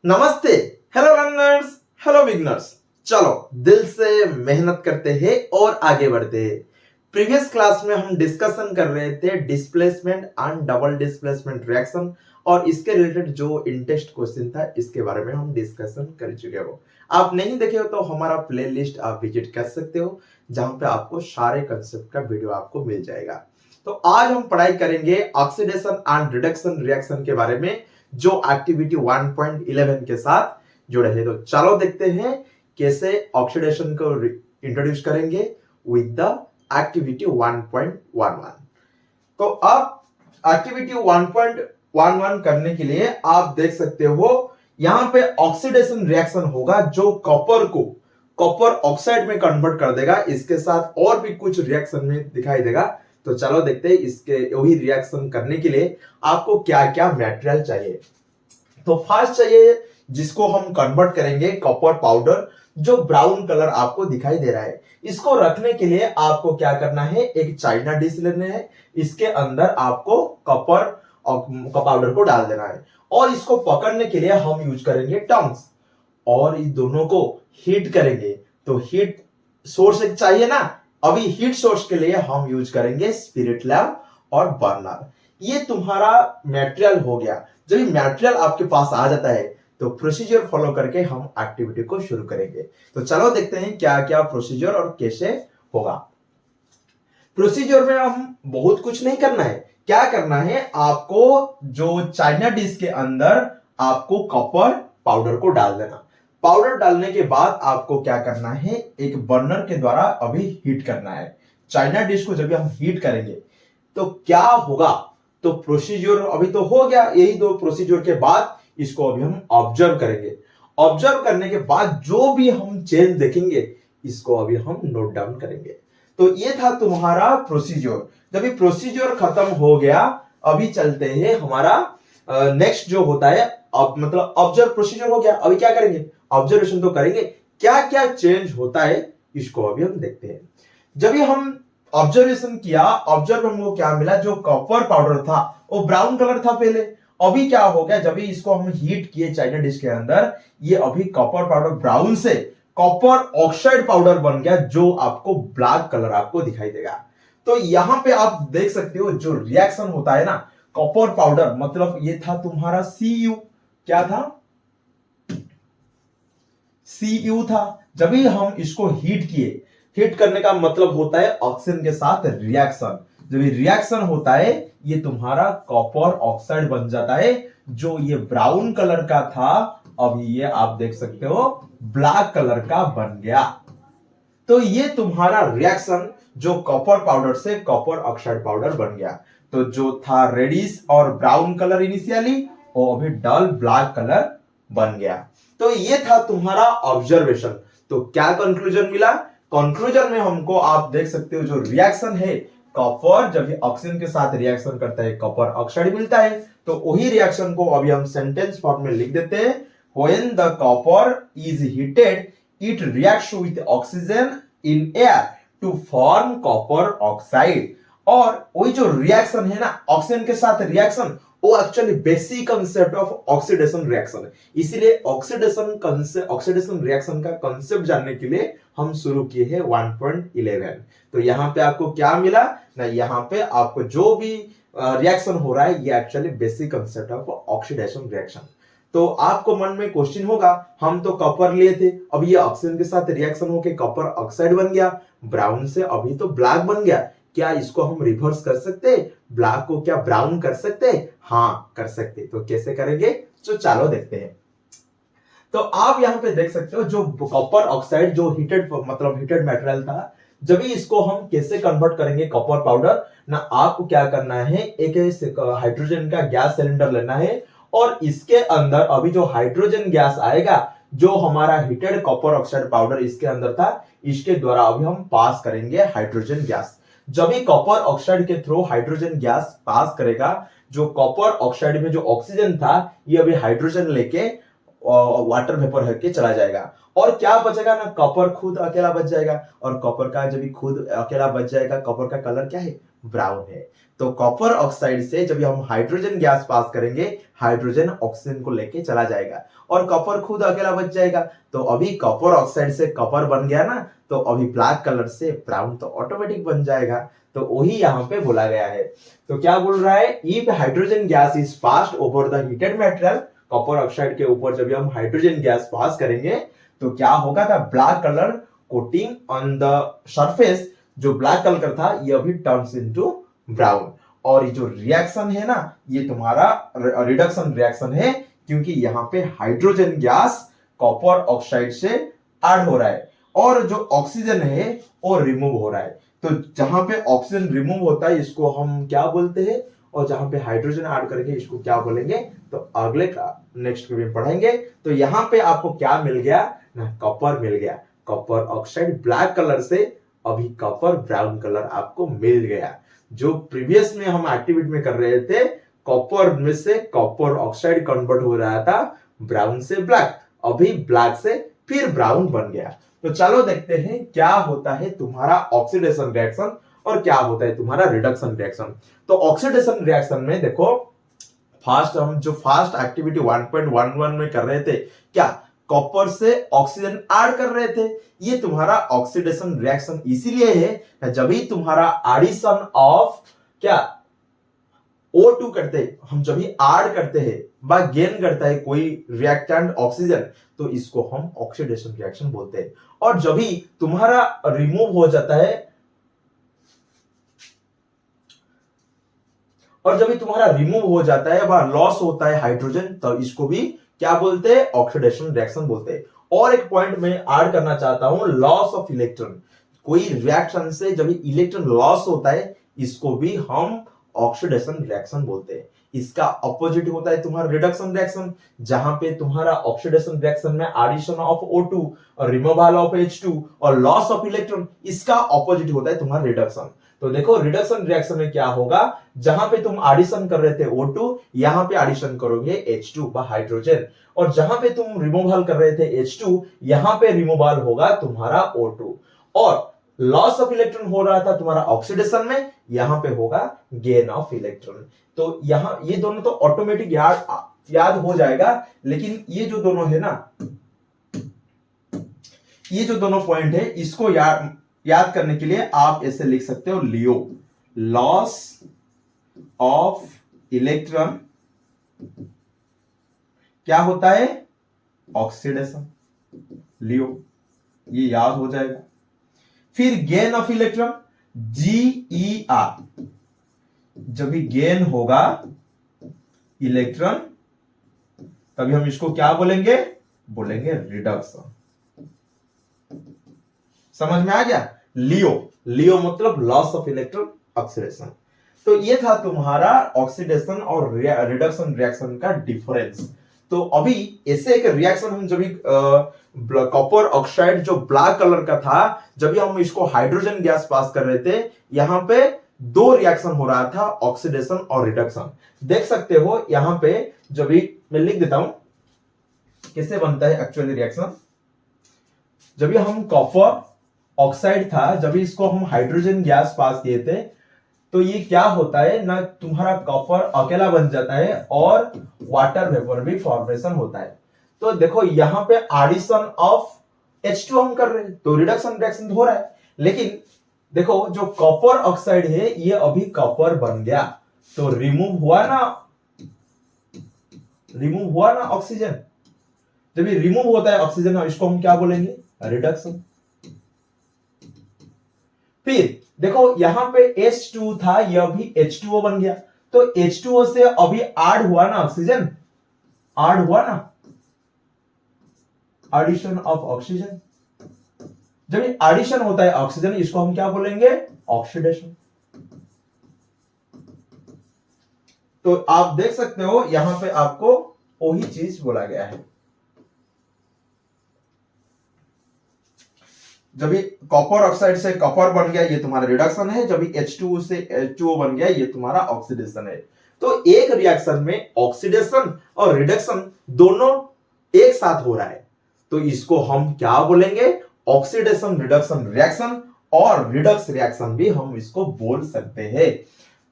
नमस्ते। Hello learners, hello beginners. चलो दिल से मेहनत करते हैं और आगे बढ़ते हैं। प्रीवियस क्लास में हम डिस्कशन कर रहे थे displacement and double displacement reaction और इसके रिलेटेड जो इंटेस्ट क्वेश्चन था इसके बारे में हम डिस्कशन कर चुके हो। आप नहीं देखे हो तो हमारा प्लेलिस्ट आप विजिट कर सकते हो जहां पे आपको सारे कंसेप्ट का वीडियो आपको मिल जाएगा। तो आज हम पढ़ाई करेंगे ऑक्सीडेशन एंड रिडक्शन रिएक्शन के बारे में जो एक्टिविटी 1.11 के साथ जुड़े हैं। तो चलो देखते हैं कैसे ऑक्सीडेशन को इंट्रोड्यूस करेंगे विद द एक्टिविटी 1.11। तो अब एक्टिविटी 1.11 करने के लिए आप देख सकते हो यहां पे ऑक्सीडेशन रिएक्शन होगा जो कॉपर को कॉपर ऑक्साइड में कन्वर्ट कर देगा। इसके साथ और भी कुछ रिएक्शन में दिखाई देगा। तो चलो देखते हैं इसके वही रिएक्शन करने के लिए आपको क्या क्या मटेरियल चाहिए। तो फर्स्ट चाहिए जिसको हम कन्वर्ट करेंगे कॉपर पाउडर जो ब्राउन कलर आपको दिखाई दे रहा है। इसको रखने के लिए आपको क्या करना है, एक चाइना डिश लेने है। इसके अंदर आपको कॉपर पाउडर को डाल देना है और इसको पकड़ने के लिए हम यूज करेंगे टंग्स और इस दोनों को हीट करेंगे। तो हीट सोर्स एक चाहिए ना, अभी हीट सोर्स के लिए हम यूज करेंगे स्पिरिट लैम्प और बर्नर। ये तुम्हारा मटेरियल हो गया। जब ये मटेरियल आपके पास आ जाता है तो प्रोसीजर फॉलो करके हम एक्टिविटी को शुरू करेंगे। तो चलो देखते हैं क्या क्या प्रोसीजर और कैसे होगा। प्रोसीजर में हम बहुत कुछ नहीं करना है। क्या करना है, आपको जो चाइना डिश के अंदर आपको कॉपर पाउडर को डाल देना। पाउडर डालने के बाद आपको क्या करना है, एक बर्नर के द्वारा अभी हीट करना है। चाइना डिश को जब हम हीट करेंगे तो क्या होगा, तो प्रोसीजर अभी तो हो गया। यही दो प्रोसीजर के बाद इसको अभी हम ऑब्जर्व करेंगे। ऑब्जर्व करने के बाद जो भी हम चेंज देखेंगे इसको अभी हम नोट डाउन करेंगे। तो ये था तुम्हारा प्रोसीजर। जब ये प्रोसीजर खत्म हो गया, अभी चलते हैं हमारा नेक्स्ट जो होता है। अब मतलब ऑब्जर्व प्रोसीजर हो गया, अभी क्या करेंगे, ऑब्जर्वेशन तो करेंगे। क्या क्या चेंज होता है इसको अभी हम देखते हैं। जब ये हम ऑब्जर्वेशन किया, ऑब्जर्व हमको क्या मिला, जो कॉपर पाउडर था वो ब्राउन कलर था पहले। अभी क्या हो गया, जब इसको हम हीट किए चाइना डिश के अंदर, ये अभी कॉपर पाउडर ब्राउन से कॉपर ऑक्साइड पाउडर बन गया जो आपको ब्लैक कलर आपको दिखाई देगा। तो यहां पे आप देख सकते हो जो रिएक्शन होता है ना, कॉपर पाउडर मतलब ये था तुम्हारा Cu। क्या था, Cu था। जब भी हम इसको हीट किए, हीट करने का मतलब होता है ऑक्सीजन के साथ रिएक्शन। जब ये रिएक्शन होता है ये तुम्हारा कॉपर ऑक्साइड बन जाता है जो ये ब्राउन कलर का था, अब ये आप देख सकते हो ब्लैक कलर का बन गया। तो ये तुम्हारा रिएक्शन जो कॉपर पाउडर से कॉपर ऑक्साइड पाउडर बन गया। तो जो था रेडिश और ब्राउन कलर इनिशियली, वो अभी डल ब्लैक कलर बन गया। तो ये था तुम्हारा ऑब्जर्वेशन। तो क्या कंक्लूजन मिला, कंक्लूजन में हमको आप देख सकते हो जो रिएक्शन है कॉपर जब ये ऑक्सीजन के साथ रिएक्शन करता है कॉपर ऑक्साइड मिलता है। तो वही रिएक्शन को अभी हम सेंटेंस फॉर्म में लिख देते हैं। When the copper is heated, it reacts with oxygen in air to form copper oxide। और वही जो रिएक्शन है ना ऑक्सीजन के साथ रिएक्शन, वो actually basic concept of oxidation reaction है। इसीलिए ऑक्सीडेशन रिएक्शन का कंसेप्ट जानने के लिए हम शुरू किए हैं 1.11। तो यहाँ पे आपको क्या मिला ना, यहाँ पे आपको जो भी रिएक्शन हो रहा है ये actually basic concept of oxidation reaction. तो आपको मन में क्वेश्चन होगा, हम तो कॉपर लिए थे, अब ये ऑक्सीजन के साथ रिएक्शन होके कॉपर ऑक्साइड बन गया, ब्राउन से अभी तो ब्लैक बन गया। क्या इसको हम रिवर्स कर सकते हैं, ब्लैक को क्या ब्राउन कर सकते हैं? हाँ कर सकते। तो कैसे करेंगे, तो चलो देखते हैं। तो आप यहाँ पे देख सकते हो जो कॉपर ऑक्साइड जो हीटेड मतलब हीटेड मटेरियल था, जब इसको हम कैसे कन्वर्ट करेंगे कॉपर पाउडर ना, आपको क्या करना है, एक हाइड्रोजन का गैस सिलेंडर लेना है और इसके अंदर अभी जो हाइड्रोजन गैस आएगा जो हमारा हीटेड कॉपर ऑक्साइड पाउडर इसके अंदर था, इसके द्वारा अभी हम पास करेंगे हाइड्रोजन गैस। जब ये कॉपर ऑक्साइड के थ्रू हाइड्रोजन गैस पास करेगा, जो कॉपर ऑक्साइड में जो ऑक्सीजन था ये अभी हाइड्रोजन लेके वाटर वेपर होके चला जाएगा और क्या बचेगा ना, कॉपर खुद अकेला बच जाएगा। और कॉपर का जब खुद अकेला बच जाएगा, कॉपर का कलर क्या है, ब्राउन है। तो कॉपर ऑक्साइड से जब हम हाइड्रोजन गैस पास करेंगे, हाइड्रोजन ऑक्सीजन को लेके चला जाएगा और कॉपर खुद अकेला बच जाएगा। तो अभी कॉपर ऑक्साइड से कॉपर बन गया ना, तो अभी ब्लैक कलर से ब्राउन तो ऑटोमेटिक बन जाएगा। तो वही यहाँ पे बोला गया है। तो क्या बोल रहा है, if hydrogen gas is passed over the heated material, copper oxide के ऊपर जब हम हाइड्रोजन गैस पास करेंगे तो क्या होगा, the black colour coating on the surface, जो ब्लैक कलर था ये अभी टर्न्स इनटू ब्राउन। और ये जो रिएक्शन है ना, ये तुम्हारा रिडक्शन रिएक्शन है, क्योंकि यहाँ पे हाइड्रोजन गैस कॉपर ऑक्साइड से ऐड हो रहा है और जो ऑक्सीजन है वो रिमूव हो रहा है। तो जहां पे ऑक्सीजन रिमूव होता है इसको हम क्या बोलते हैं, और जहां पे हाइड्रोजन ऐड करेंगे इसको क्या बोलेंगे, तो अगले का नेक्स्ट में पढ़ेंगे। तो यहाँ पे आपको क्या मिल गया ना, कॉपर मिल गया। कॉपर ऑक्साइड ब्लैक कलर से अभी कॉपर ब्राउन कलर आपको मिल गया। जो प्रीवियस में हम एक्टिविटी में कर रहे थे, कॉपर में से कॉपर ऑक्साइड कन्वर्ट हो रहा था ब्राउन से ब्लैक, अभी ब्लैक से फिर ब्राउन बन गया। तो चलो देखते हैं क्या होता है तुम्हारा ऑक्सीडेशन रिएक्शन और क्या होता है तुम्हारा रिडक्शन रिएक्शन। तो ऑक्सीडेशन रिएक्शन में देखो, हम जो फास्ट एक्टिविटी 1.11 में कर रहे थे, क्या कॉपर से ऑक्सीजन ऐड कर रहे थे। ये तुम्हारा ऑक्सीडेशन रिएक्शन इसीलिए है, जब भी तुम्हारा एडिशन ऑफ क्या O2 करते हैं, हम जब भी ऐड करते हैं बा गेन करता है कोई रिएक्टेंट ऑक्सीजन, तो इसको हम ऑक्सीडेशन रिएक्शन बोलते हैं। और जब भी तुम्हारा रिमूव हो जाता है, और जब भी तुम्हारा रिमूव हो जाता है वह लॉस होता है हाइड्रोजन, तो इसको भी क्या बोलते हैं, ऑक्सीडेशन रिएक्शन बोलते हैं। और एक पॉइंट मैं ऐड करना चाहता हूं, लॉस ऑफ इलेक्ट्रॉन। कोई रिएक्शन से जब इलेक्ट्रॉन लॉस होता है इसको भी हम ऑक्सीडेशन रिएक्शन बोलते हैं। इसका अपोजिट होता है तुम्हारा रिडक्शन रिएक्शन, जहां पे तुम्हारा ऑक्सीडेशन रिएक्शन में एडिशन ऑफ O2 और रिमूवल ऑफ H2 और लॉस ऑफ इलेक्ट्रॉन, इसका अपोजिट होता है तुम्हारा रिडक्शन। तो देखो रिडक्शन रिएक्शन में क्या होगा, जहां पे तुम एडिशन कर रहे थे O2, यहां पे एडिशन करोगे H2 बा हाइड्रोजन, और जहां पे तुम रिमूवल कर रहे थे H2, यहां पे रिमूवल होगा तुम्हारा O2। और लॉस ऑफ इलेक्ट्रॉन हो रहा था तुम्हारा ऑक्सीडेशन में, यहां पे होगा गेन ऑफ इलेक्ट्रॉन। तो यहां ये दोनों तो ऑटोमेटिक याद हो जाएगा, लेकिन ये जो दोनों है ना, ये जो दोनों पॉइंट है इसको याद करने के लिए आप ऐसे लिख सकते हो, लियो, लॉस ऑफ इलेक्ट्रॉन क्या होता है, ऑक्सीडेशन, लियो, ये याद हो जाएगा। फिर गेन ऑफ इलेक्ट्रॉन, GER, जब भी गेन होगा इलेक्ट्रॉन तभी हम इसको क्या बोलेंगे, रिडक्शन। समझ में आ गया। लियो मतलब लॉस ऑफ इलेक्ट्रॉन, ऑक्सीडेशन। तो ये था तुम्हारा ऑक्सीडेशन और रिडक्शन रिएक्शन का डिफरेंस। तो अभी ऐसे एक रिएक्शन हम जब कॉपर ऑक्साइड जो ब्लैक कलर का था, जब हम इसको हाइड्रोजन गैस पास कर रहे थे, यहां पे दो रिएक्शन हो रहा था, ऑक्सीडेशन और रिडक्शन। देख सकते हो यहां पे, जब मैं लिख देता हूं कैसे बनता है एक्चुअली रिएक्शन। जब हम कॉपर ऑक्साइड था, जब इसको हम हाइड्रोजन गैस पास किए थे, तो ये क्या होता है ना, तुम्हारा कॉपर अकेला बन जाता है और वाटर वेपर भी फॉर्मेशन होता है। तो देखो यहां पे एडिशन ऑफ H2 हम कर रहे हैं, तो रिडक्शन रिएक्शन हो रहा है। लेकिन देखो जो कॉपर ऑक्साइड है ये अभी कॉपर बन गया, तो रिमूव हुआ ना ऑक्सीजन। जब ये रिमूव होता है ऑक्सीजन, इसको हम क्या बोलेंगे, रिडक्शन। फिर देखो यहां पे H2 था, यह भी H2O बन गया, तो H2O से अभी ऐड हुआ ना ऑक्सीजन, ऐड हुआ ना, एडिशन ऑफ ऑक्सीजन। जब एडिशन होता है ऑक्सीजन, इसको हम क्या बोलेंगे, ऑक्सीडेशन। तो आप देख सकते हो यहां पे आपको वही चीज बोला गया है। जब कॉपर ऑक्साइड से कॉपर बन गया, ये तुम्हारा रिडक्शन है। जब H2O से H2O बन गया, ये तुम्हारा ऑक्सीडेशन है। तो एक रिएक्शन में ऑक्सीडेशन और रिडक्शन दोनों एक साथ हो रहा है, तो इसको हम क्या बोलेंगे, ऑक्सीडेशन रिडक्शन रिएक्शन। और रिडक्स रिएक्शन भी हम इसको बोल सकते हैं।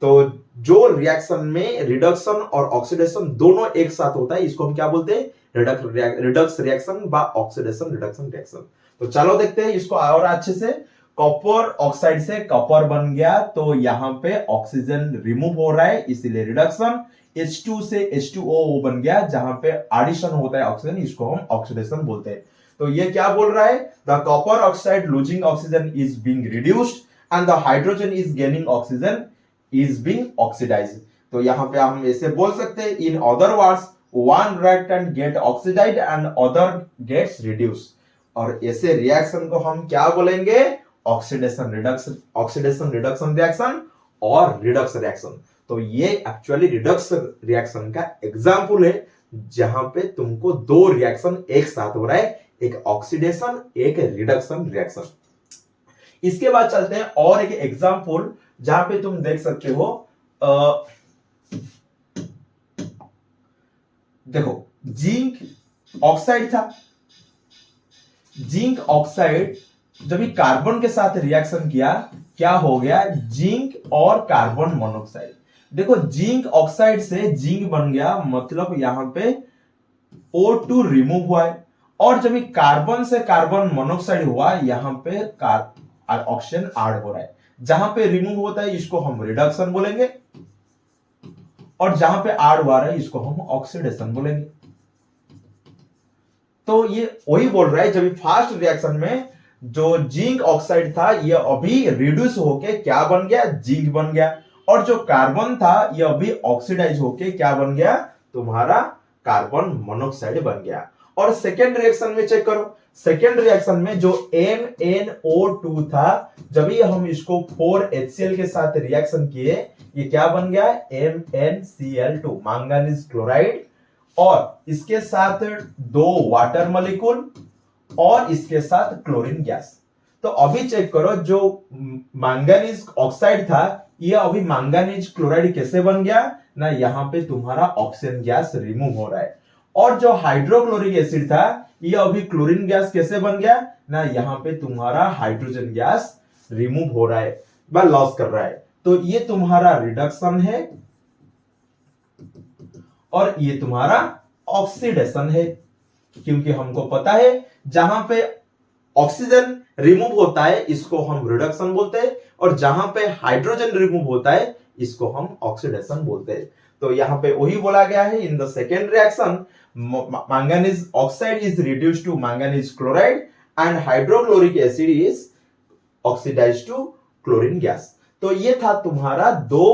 तो जो रिएक्शन में रिडक्शन और ऑक्सीडेशन दोनों एक साथ होता है इसको हम क्या बोलते हैं, रिडक्स रिएक्शन बा ऑक्सीडेशन रिडक्शन रिएक्शन। तो चलो देखते हैं इसको और अच्छे से। कॉपर ऑक्साइड से कॉपर बन गया तो यहाँ पे ऑक्सीजन रिमूव हो रहा है इसीलिए रिडक्शन। H2 से H2O बन गया जहां पे एडिशन होता है ऑक्सीजन, इसको हम ऑक्सीडेशन बोलते हैं। तो ये क्या बोल रहा है, the copper oxide losing oxygen is being reduced and the hydrogen is gaining oxygen is being oxidised. तो यहाँ पे हम ऐसे बोल सकते हैं, in other words one reactant get oxidized and other gets reduced। और ऐसे रिएक्शन को हम क्या बोलेंगे, ऑक्सीडेशन रिडक्शन रिएक्शन और रिडक्स रिएक्शन। तो ये एक्चुअली रिडक्स रिएक्शन का एग्जांपल है जहां पे तुमको दो रिएक्शन एक साथ हो रहा है, एक ऑक्सीडेशन एक रिडक्शन रिएक्शन। इसके बाद चलते हैं और एक एग्जांपल जहां पे तुम देख सकते हो, देखो जिंक ऑक्साइड था, जिंक ऑक्साइड जब ये कार्बन के साथ रिएक्शन किया क्या हो गया, जिंक और कार्बन मोनोऑक्साइड। देखो जिंक ऑक्साइड से जिंक बन गया, मतलब यहां पे O2 रिमूव हुआ है, और जब ये कार्बन से कार्बन मोनोऑक्साइड हुआ यहां पे ऑक्सीजन ऐड हो रहा है। जहां पे रिमूव होता है इसको हम रिडक्शन बोलेंगे और जहां पे ऐड हुआ है इसको हम ऑक्सीडेशन बोलेंगे। तो ये वही बोल रहा है, जब फर्स्ट रिएक्शन में जो जिंक ऑक्साइड था ये अभी रिड्यूस होके क्या बन गया, जिंक बन गया, और जो कार्बन था ये अभी ऑक्सीडाइज होके क्या बन गया, तुम्हारा कार्बन मोनोऑक्साइड बन गया। और सेकेंड रिएक्शन में चेक करो, सेकेंड रिएक्शन में जो MnO2 था, जब ही हम इसको 4HCl के साथ रिएक्शन किए ये क्या बन गया, MnCl2 मैंगनीज क्लोराइड, और इसके साथ दो वाटर मॉलिक्यूल और इसके साथ क्लोरीन गैस। तो अभी चेक करो, जो मैंगनीज ऑक्साइड था ये अभी मैंगनीज क्लोराइड कैसे बन गया ना, यहां पे तुम्हारा ऑक्सीजन गैस रिमूव हो रहा है, और जो हाइड्रोक्लोरिक एसिड था ये अभी क्लोरीन गैस कैसे बन गया ना, यहां पे तुम्हारा हाइड्रोजन गैस रिमूव हो रहा है व लॉस कर रहा है। तो ये तुम्हारा रिडक्शन है और ये तुम्हारा ऑक्सीडेशन है, क्योंकि हमको पता है जहां पे ऑक्सीजन रिमूव होता है इसको हम रिडक्शन बोलते हैं, और जहां पे हाइड्रोजन रिमूव होता है इसको हम ऑक्सीडेशन बोलते हैं। तो यहां पे वही बोला गया है, in the second reaction manganese oxide is reduced to manganese chloride and hydrochloric acid is oxidised to chlorine gas. तो ये था तुम्हारा दो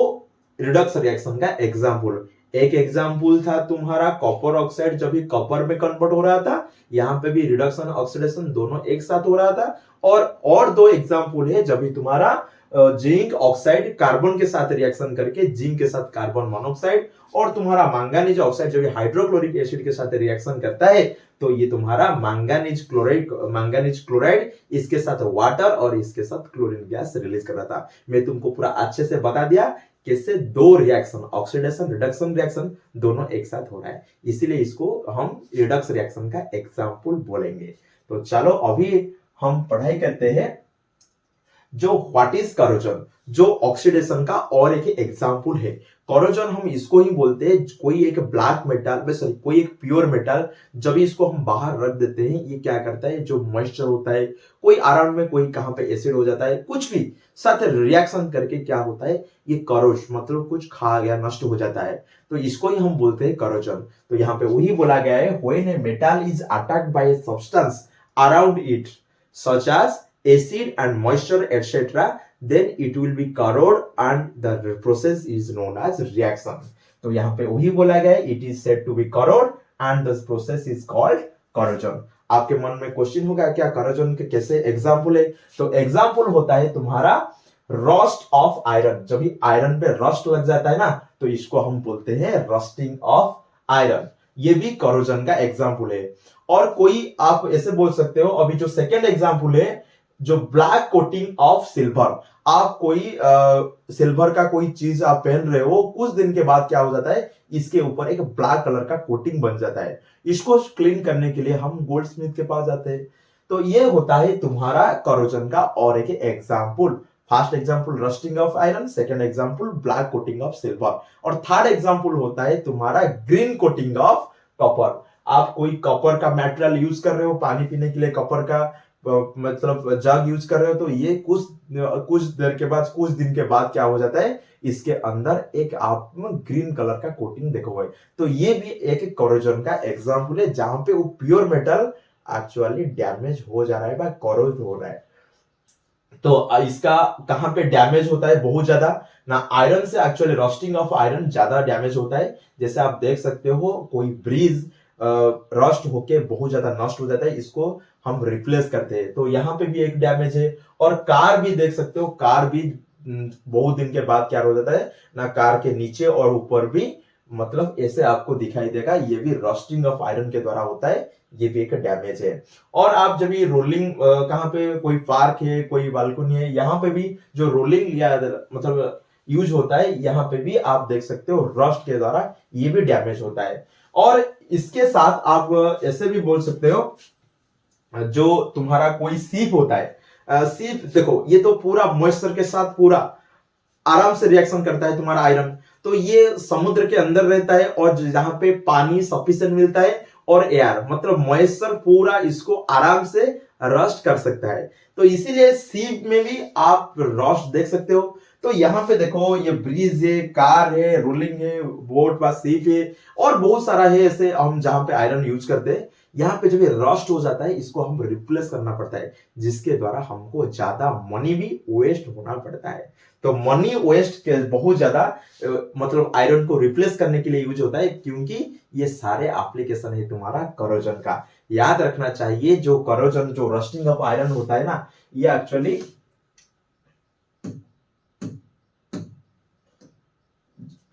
रिडक्स रिएक्शन का एग्जांपल। एक एग्जांपल था तुम्हारा कॉपर ऑक्साइड जब भी कॉपर में कन्वर्ट हो रहा था, यहां पे भी रिडक्शन ऑक्सीडेशन दोनों एक साथ हो रहा था। और दो एग्जांपल है जब भी तुम्हारा जिंक ऑक्साइड कार्बन के साथ रिएक्शन करके जिंक के साथ कार्बन मोनोऑक्साइड, और तुम्हारा मैंगनीज ऑक्साइड जब हाइड्रोक्लोरिक एसिड के साथ रिएक्शन करता है तो ये तुम्हारा मैंगनीज क्लोराइड इसके साथ वाटर और इसके साथ क्लोरीन गैस रिलीज कर रहा था। मैं तुमको पूरा अच्छे से बता दिया कैसे दो रिएक्शन ऑक्सीडेशन रिडक्शन रिएक्शन दोनों एक साथ हो रहा है, इसीलिए इसको हम रिडक्स रिएक्शन का एग्जांपल बोलेंगे। तो चलो अभी हम पढ़ाई करते हैं जो व्हाट इज करोजन, जो ऑक्सीडेशन का और एक एग्जांपल है। करोजन हम इसको ही बोलते हैं, कोई एक ब्लैक मेटल सॉरी कोई एक प्योर मेटल जब इसको हम बाहर रख देते हैं ये क्या करता है, जो मॉइस्चर होता है कोई अराउंड में कोई कहां पे एसिड हो जाता है कुछ भी साथ रिएक्शन करके क्या होता है, ये करोज मतलब कुछ खा गया नष्ट हो जाता है, तो इसको ही हम बोलते हैं करोजन। तो यहाँ पे वही बोला गया है, when a metal is attacked by a substance around it such as acid and moisture etc, then it will be corrode and the process is known as reaction। तो यहाँ पे वही बोला गया है, it is said to be corrode and the process is called corrosion। आपके मन में क्वेश्चन होगा क्या corrosion के कैसे एग्जांपल है, तो एग्जांपल होता है तुम्हारा रस्ट ऑफ आयरन। जब भी आयरन पे रस्ट लग जाता है ना तो इसको हम बोलते हैं रस्टिंग ऑफ आयरन, ये भी corrosion का एग्जांपल है। और कोई आप ऐसे बोल सकते हो, अभी जो सेकेंड एग्जांपल है जो ब्लैक कोटिंग ऑफ सिल्वर, आप कोई सिल्वर का कोई चीज आप पहन रहे हो, कुछ दिन के बाद क्या हो जाता है इसके ऊपर एक ब्लैक कलर का कोटिंग बन जाता है, इसको क्लीन करने के लिए हम गोल्ड स्मिथ के पास जाते हैं। तो ये होता है तुम्हारा करोजन का और एक example. First example rusting of iron, second example black coating of silver, और थर्ड एग्जाम्पल होता है तुम्हारा ग्रीन कोटिंग ऑफ कॉपर। आप कोई कॉपर का मटेरियल यूज कर रहे हो, पानी पीने के लिए कॉपर का मतलब जग यूज कर रहे हो, तो ये कुछ देर के बाद, कुछ दिन के बाद क्या हो जाता है, इसके अंदर एक आप ग्रीन कलर का कोटिंग देखोगे। तो ये भी एक कोरोजन का एग्जाम्पल है जहां पे वो प्योर मेटल एक्चुअली डैमेज हो जा रहा है, कोरोज हो रहा है। तो इसका कहां पे डैमेज होता है बहुत ज्यादा ना, आयरन से एक्चुअली रस्टिंग ऑफ आयरन ज्यादा डैमेज होता है। जैसे आप देख सकते हो कोई ब्रिज रस्ट होके बहुत ज्यादा नष्ट हो जाता है, इसको हम रिप्लेस करते हैं, तो यहाँ पे भी एक डैमेज है। और कार भी देख सकते हो, कार भी बहुत दिन के बाद क्या हो जाता है ना, कार के नीचे और ऊपर भी मतलब ऐसे आपको दिखाई देगा, ये भी रस्टिंग ऑफ आयरन के द्वारा होता है, ये भी एक डैमेज है। और आप जब ये रोलिंग कहाँ पे, कोई पार्क है, कोई बालकनी है, यहाँ पे भी जो रोलिंग या मतलब यूज होता है, यहाँ पे भी आप देख सकते हो रस्ट के द्वारा ये भी डैमेज होता है। और इसके साथ आप ऐसे भी बोल सकते हो, जो तुम्हारा कोई सीप होता है, सीप देखो ये तो पूरा मॉइस्चर के साथ पूरा आराम से रिएक्शन करता है तुम्हारा आयरन, तो ये समुद्र के अंदर रहता है और जहां पे पानी सफिशिएंट मिलता है और एयर मतलब मॉइस्चर पूरा इसको आराम से रस्ट कर सकता है, तो इसीलिए सीप में भी आप रस्ट देख सकते हो। तो यहाँ पे देखो ये ब्रिज है, कार है, रोलिंग है, बोट व सीप है और बहुत सारा है ऐसे हम जहां पे आयरन यूज करते हैं। यहाँ पे जब ये रस्ट हो जाता है, इसको हम रिप्लेस करना पड़ता है, जिसके द्वारा हमको ज्यादा मनी भी वेस्ट होना पड़ता है। तो मनी वेस्ट के बहुत ज्यादा मतलब आयरन को रिप्लेस करने के लिए यूज होता है, क्योंकि ये सारे एप्लीकेशन है तुम्हारा करोजन का। याद रखना चाहिए जो करोजन, जो रस्टिंग ऑफ आयरन होता है ना, ये एक्चुअली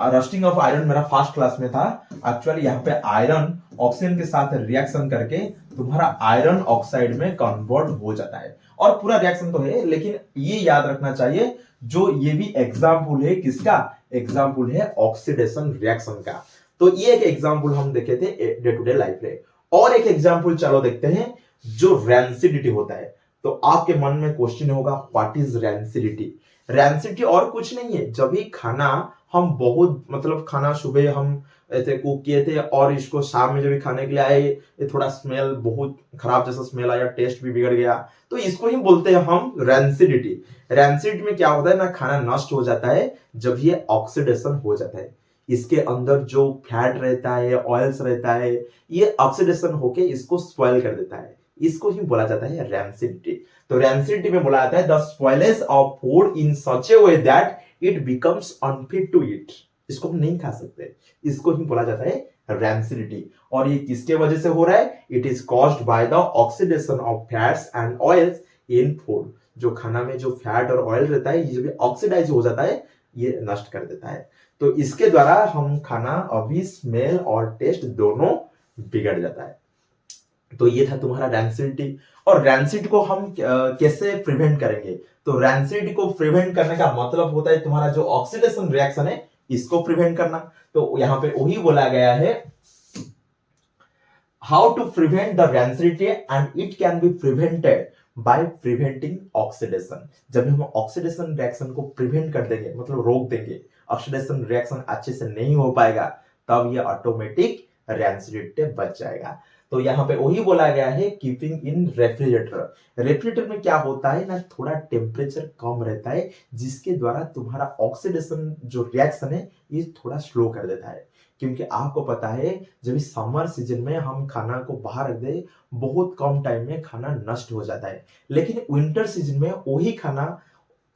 रस्टिंग ऑफ आयरन मेरा फर्स्ट क्लास में था। एक्चुअली यहाँ पे आयरन ऑक्सीजन के साथ रिएक्शन करके तुम्हारा आयरन ऑक्साइड में कन्वर्ट हो जाता है, और पूरा रिएक्शन तो है, लेकिन ये याद रखना चाहिए जो ये भी एग्जाम्पल है किसका, एग्जाम्पल है ऑक्सीडेशन रिएक्शन का। तो ये एक एग्जाम्पल हम देखे थे डे टू डे लाइफ में। और एक एग्जाम्पल चलो देखते हैं, जो रैंसिडिटी होता है। तो आपके मन में क्वेश्चन होगा व्हाट इज रैंसिडिटी। रैंसिडिटी और कुछ नहीं है, जब भी खाना हम बहुत मतलब खाना सुबह हम ऐसे कुक किए थे और इसको शाम में जब भी खाने के लिए आए, ये थोड़ा स्मेल बहुत खराब जैसा स्मेल आया, टेस्ट भी बिगड़ गया, तो इसको ही बोलते हैं हम रैंसिडिटी। रैंसिड में क्या होता है ना, खाना नष्ट हो जाता है जब ये ऑक्सीडेशन हो जाता है, इसके अंदर जो फैट रहता है, ऑयल्स रहता है, ये ऑक्सीडेशन होके इसको स्पॉइल कर देता है, इसको ही बोला जाता है रैंसिडिटी। तो रैंसिडिटी में बोला जाता है the spoilage of food in such a way that it becomes unfit to eat. इसको हम नहीं खा सकते, इसको ही बोला जाता है रैंसिडिटी। और ये किसके वजह से हो रहा है, it is caused by the oxidation of fats and oils in food. जो खाना में जो फैट और ऑयल रहता है, ये जब ऑक्सीडाइज हो जाता है, ये नष्ट कर देता है, तो इसके द्वारा हम खाना अभी स्मेल और टेस्ट दोनों बिगड़ जाता है। तो ये था तुम्हारा रैंसिडिटी। और रैंसिड को हम कैसे प्रिवेंट करेंगे, तो रैंसिड को प्रिवेंट करने का मतलब होता है तुम्हारा जो ऑक्सीडेशन रिएक्शन है, इसको प्रिवेंट करना। तो यहाँ पे वही बोला गया है how to prevent the rancidity and it can be prevented by preventing oxidation. जब हम ऑक्सीडेशन रिएक्शन को प्रिवेंट कर देंगे, मतलब रोक देंगे, ऑक्सीडेशन रिएक्शन अच्छे से नहीं हो पाएगा, तब ये ऑटोमेटिक रैंसिडिटी बच जाएगा। तो यहाँ पे वही बोला गया है कीपिंग इन रेफ्रिजरेटर। रेफ्रिजरेटर में क्या होता है ना, थोड़ा टेम्परेचर कम रहता है, जिसके द्वारा तुम्हारा ऑक्सीडेशन जो रिएक्शन है ये थोड़ा स्लो कर देता है। क्योंकि आपको पता है जब इस समर सीजन में हम खाना को बाहर रख दे, बहुत कम टाइम में खाना नष्ट हो जाता है, लेकिन विंटर सीजन में वही खाना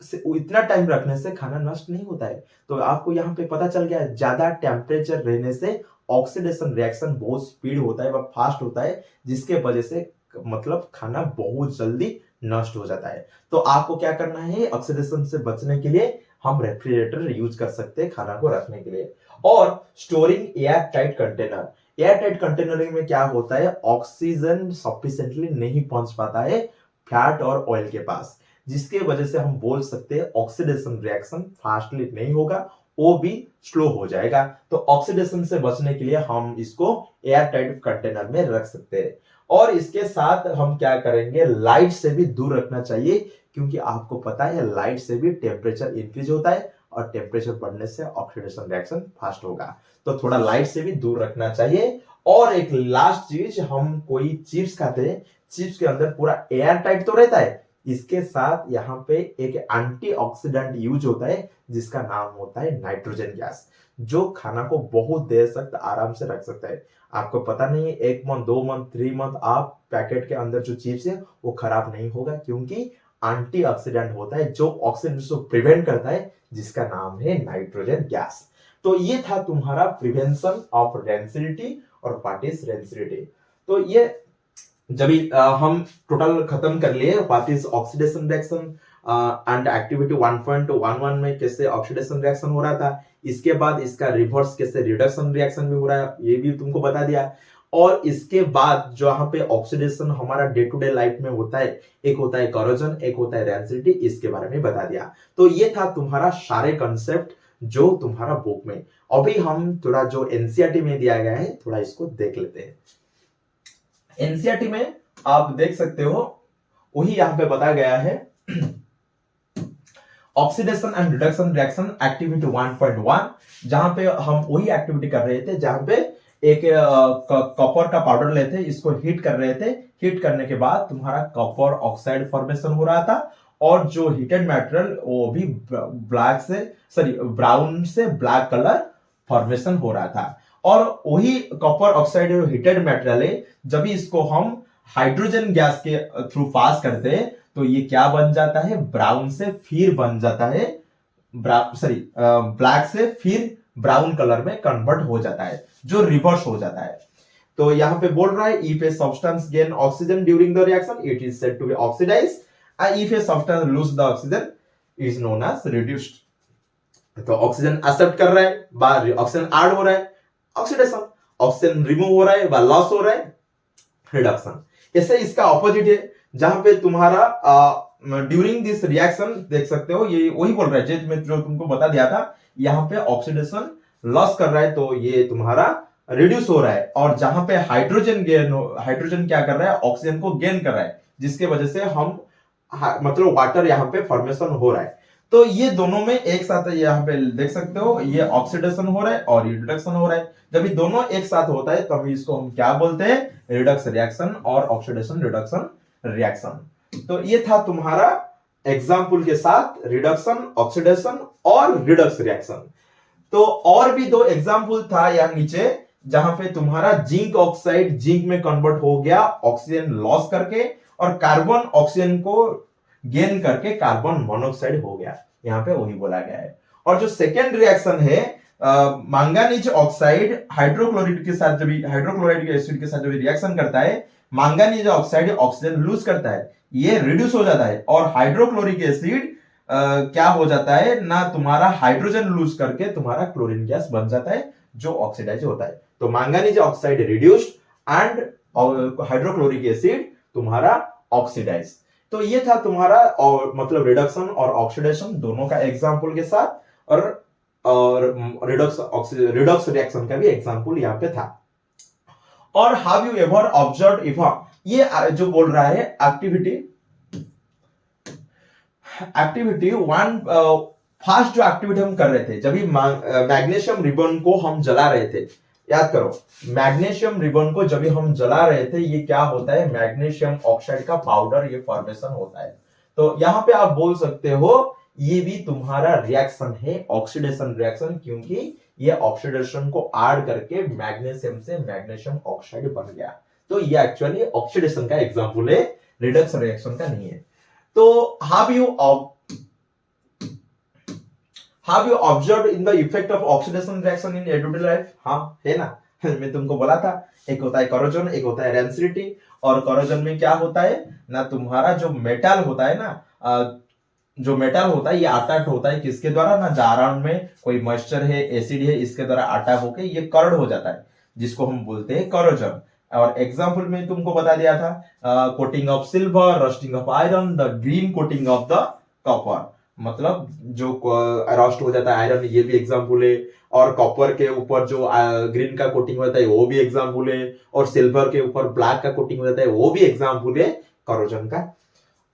से इतना टाइम रखने से खाना नष्ट नहीं होता है। तो आपको यहाँ पे पता चल गया, ज्यादा टेम्परेचर रहने से ऑक्सीडेशन रिएक्शन बहुत स्पीड होता है व फास्ट होता है, जिसके वजह से मतलब खाना बहुत जल्दी नष्ट हो जाता है। तो आपको क्या करना है, ऑक्सीडेशन से बचने के लिए हम रेफ्रिजरेटर यूज कर सकते हैं खाना को रखने के लिए। और storing air tight container. Air tight container में क्या होता है, ऑक्सीजन सफिशिएंटली नहीं पहुंच पाता है फैट और ऑयल के पास, जिसके वजह से हम बोल सकते हैं ऑक्सीडेशन रिएक्शन फास्टली नहीं होगा वो भी स्लो हो जाएगा। तो ऑक्सीडेशन से बचने के लिए हम इसको एयर टाइट कंटेनर में रख सकते हैं। और इसके साथ हम क्या करेंगे, लाइट से भी दूर रखना चाहिए, क्योंकि आपको पता है लाइट से भी टेम्परेचर इंक्रीज होता है और टेम्परेचर बढ़ने से ऑक्सीडेशन रिएक्शन फास्ट होगा। तो थोड़ा लाइट से भी दूर रखना चाहिए। और एक लास्ट चीज, हम कोई चिप्स खाते हैं, चिप्स के अंदर पूरा एयर टाइट तो रहता है, इसके साथ यहाँ पे एक एंटीऑक्सीडेंट यूज होता है जिसका नाम होता है नाइट्रोजन गैस, जो खाना को बहुत देर तक आराम से रख सकता है। आपको पता नहीं है 1 मंथ 2 मंथ 3 मंथ आप पैकेट के अंदर जो चिप्स है वो खराब नहीं होगा, क्योंकि एंटीऑक्सीडेंट होता है जो ऑक्सीडेशन को प्रिवेंट करता है, जिसका नाम है नाइट्रोजन गैस। तो ये था तुम्हारा प्रिवेंशन ऑफ रेंसिडिटी और व्हाट इज रेंसिडिटी। तो ये जब हम टोटल खत्म कर लिए what is oxidation reaction and activity 1.11 में कैसे ऑक्सीडेशन रिएक्शन हो रहा था, इसके बाद इसका रिवर्स कैसे रिडक्शन रिएक्शन भी हो रहा है ये भी तुमको बता दिया। और इसके बाद जो यहाँ पे ऑक्सीडेशन हमारा डे टू डे लाइफ में होता है, एक होता है करोजन, एक होता है रेंसिडिटी, इसके बारे में बता दिया। तो ये था तुम्हारा सारे कंसेप्ट जो तुम्हारा बुक में। अभी हम थोड़ा जो एनसीईआरटी में दिया गया है थोड़ा इसको देख लेते हैं। एनसीईआरटी में आप देख सकते हो वही यहाँ पे बताया गया है, oxidation and reduction reaction activity 1.1, जहां पे हम वही एक्टिविटी कर रहे थे जहां पे एक कॉपर का पाउडर लेते, इसको हीट कर रहे थे। हीट करने के बाद तुम्हारा कॉपर ऑक्साइड फॉर्मेशन हो रहा था, और जो हीटेड मटेरियल वो भी ब्राउन से ब्लैक कलर फॉर्मेशन हो रहा था। और वही कॉपर ऑक्साइड हीटेड मटेरियल है, जब इसको हम हाइड्रोजन गैस के थ्रू पास करते हैं तो ये क्या बन जाता है, ब्राउन से फिर बन जाता है ब्लैक से फिर ब्राउन कलर में कन्वर्ट हो जाता है, जो रिवर्स हो जाता है। तो यहाँ पे बोल रहा है if a substance gain oxygen during the reaction it is said to be oxidised, and if a substance lose the oxygen is known as reduced. तो ऑक्सीजन एक्सेप्ट कर रहा है, बाहर ऑक्सीजन ऐड हो रहा है ऑक्सीडेशन, ऑक्सीजन रिमूव हो रहा है व लॉस हो रहा है रिडक्शन। ऐसे इसका ऑपोजिट है, जहां पे तुम्हारा ड्यूरिंग दिस रिएक्शन देख सकते हो, ये वही बोल रहा है जो तुमको बता दिया था, यहाँ पे ऑक्सीडेशन लॉस कर रहा है तो ये तुम्हारा रिड्यूस हो रहा है। और जहां पे हाइड्रोजन क्या कर रहा है, ऑक्सीजन को गेन कर रहा है, जिसके वजह से हम मतलब वाटर यहाँ पे फॉर्मेशन हो रहा है। तो ये दोनों में एक साथ यहाँ पे देख सकते हो, ये ऑक्सीडेशन हो रहा है और ये रिडक्शन हो रहा है। जब ये दोनों एक साथ होता है तभी इसको हम क्या बोलते हैं, रिडक्स रिएक्शन और ऑक्सीडेशन रिडक्शन रिएक्शन। तो ये था तुम्हारा एग्जाम्पल के साथ रिडक्शन, ऑक्सीडेशन और रिडक्स रिएक्शन। तो और भी 2 एग्जाम्पल था यहाँ नीचे, जहां पे तुम्हारा जिंक ऑक्साइड जिंक में कन्वर्ट हो गया ऑक्सीजन लॉस करके, और कार्बन ऑक्सीजन को गेन करके कार्बन मोनोऑक्साइड हो गया, यहाँ पे वही बोला गया है। और जो सेकेंड रिएक्शन है मैंगनीज ऑक्साइड हाइड्रोक्लोराइड के साथ, जब हाइड्रोक्लोराइड के एसिड के साथ जब रिएक्शन करता है, मैंगनीज ऑक्साइड ऑक्सीजन लूज करता है, ये रिड्यूस हो जाता है, और हाइड्रोक्लोरिक एसिड क्या हो जाता है ना, तुम्हारा हाइड्रोजन लूज करके तुम्हारा क्लोरीन गैस बन जाता है जो ऑक्सीडाइज होता है। तो manganese oxide reduced and hydrochloric acid तुम्हारा ऑक्सीडाइज। तो ये था तुम्हारा और मतलब रिडक्शन और ऑक्सीडेशन दोनों का एग्जांपल के साथ, और रिडक्स रिएक्शन का भी एग्जांपल यहाँ पे था। और have you ever observe if, ये जो बोल रहा है एक्टिविटी 1 फर्स्ट जो एक्टिविटी हम कर रहे थे, जब मैग्नीशियम रिबन को हम जला रहे थे, याद करो मैग्नीशियम रिबन को जब हम जला रहे थे, ये क्या होता है, मैग्नीशियम ऑक्साइड का पाउडर ये फॉर्मेशन होता है। तो यहाँ पे आप बोल सकते हो ये भी तुम्हारा रिएक्शन है, ऑक्सीडेशन रिएक्शन, क्योंकि ये ऑक्सीडेशन को ऐड करके मैग्नीशियम से मैग्नीशियम ऑक्साइड बन गया। तो ये एक्चुअली ऑक्सीडेशन का एग्जांपल है, रिडक्स रिएक्शन का नहीं है। तो have you observed in the effect of oxidation reaction in everyday life? हाँ है ना, मैं तुमको बोला था एक होता है करोजन, एक होता है रेंसिडिटी। और करोजन में क्या होता है ना, तुम्हारा जो मेटल होता है ना, जो मेटल होता है ये अटैक होता है किसके द्वारा ना, जाराउंड में कोई मॉइस्चर है, एसिड है, इसके द्वारा अटैक होके ये कर्ड हो जाता है, जिसको हम बोलते हैं करोजन। और एग्जांपल में तुमको बता दिया था coating of silver, rusting of iron, the green coating of the copper. मतलब जो रस्ट हो जाता है आयरन, ये भी एग्जाम्पल है। और कॉपर के ऊपर जो ग्रीन का कोटिंग होता है वो भी एग्जाम्पल है। और सिल्वर के ऊपर ब्लैक का कोटिंग हो जाता है वो भी एग्जाम्पल है करोजन का।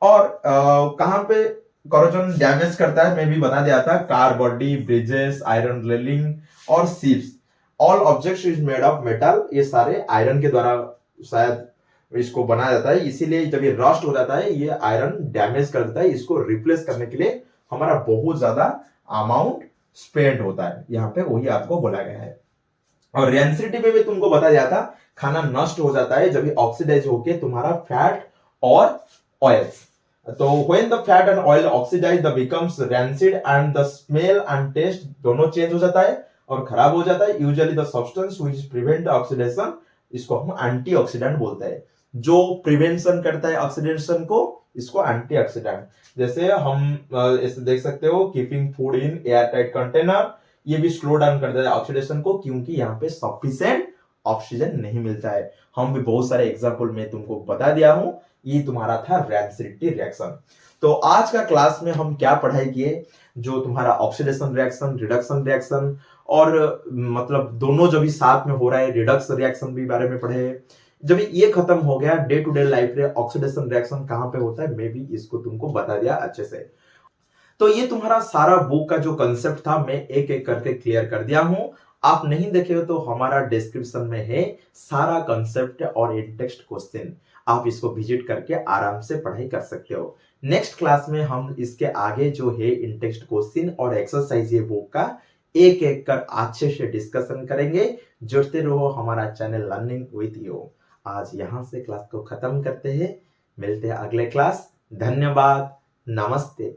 और कहां पे करोजन डैमेज करता है मैं भी बता दिया था, car body, bridges, iron railing और ships. All objects is made of metal, ये सारे आयरन के द्वारा शायद इसको बनाया जाता है, इसीलिए जब ये रस्ट हो जाता है ये आयरन डैमेज कर देता है। इसको रिप्लेस करने के लिए हमारा बहुत ज्यादा अमाउंट स्पेंड होता है, यहाँ पे वही आपको बोला गया है। और रेंसिडिटी में भी तुमको बता दिया था, खाना नष्ट हो जाता है जब ये ऑक्सीडाइज होके तुम्हारा फैट और ऑयल्स। तो when the fat and oil oxidize the becomes rancid and the smell and taste दोनों चेंज हो जाता है और खराब हो जाता है। Usually the substance which prevent oxidation, इसको हम एंटीऑक्सीडेंट बोलते हैं। जो प्रिवेंशन करता है ऑक्सीडेशन को, इसको एंटीऑक्सीडेंट। जैसे हम इसे देख सकते हो, keeping food in air tight container, ये भी स्लो डाउन कर देता है ऑक्सीडेशन को, क्योंकि यहाँ पे सफिशिएंट ऑक्सीजन नहीं मिलता है। हम भी बहुत सारे एग्जांपल में तुमको बता दिया हूं। ये तुम्हारा था रेंसिडिटी रिएक्शन। तो आज का क्लास में हम क्या पढ़ाई किए, जो तुम्हारा ऑक्सीडेशन रिएक्शन, रिडक्शन रिएक्शन, और मतलब दोनों जब भी साथ में हो रहा है, रिडक्स रिएक्शन भी बारे में पढ़े। जब ये खत्म हो गया, डे टू डे लाइफ में ऑक्सीडेशन रिएक्शन कहां पे होता है मैं भी इसको तुमको बता दिया अच्छे से। तो ये तुम्हारा सारा बुक का जो कंसेप्ट था मैं एक एक करके क्लियर कर दिया हूं। आप नहीं देखे हो तो हमारा डिस्क्रिप्शन में है सारा कंसेप्ट और इन टेक्स्ट क्वेश्चन, आप इसको विजिट करके आराम से पढ़ाई कर सकते हो। नेक्स्ट क्लास में हम इसके आगे जो है इन टेक्स्ट क्वेश्चन और एक्सरसाइज ये बुक का एक एक कर अच्छे से डिस्कशन करेंगे। जुड़ते रहो हमारा चैनल लर्निंग विद यू। आज यहां से क्लास को खत्म करते हैं, मिलते हैं अगले क्लास। धन्यवाद, नमस्ते।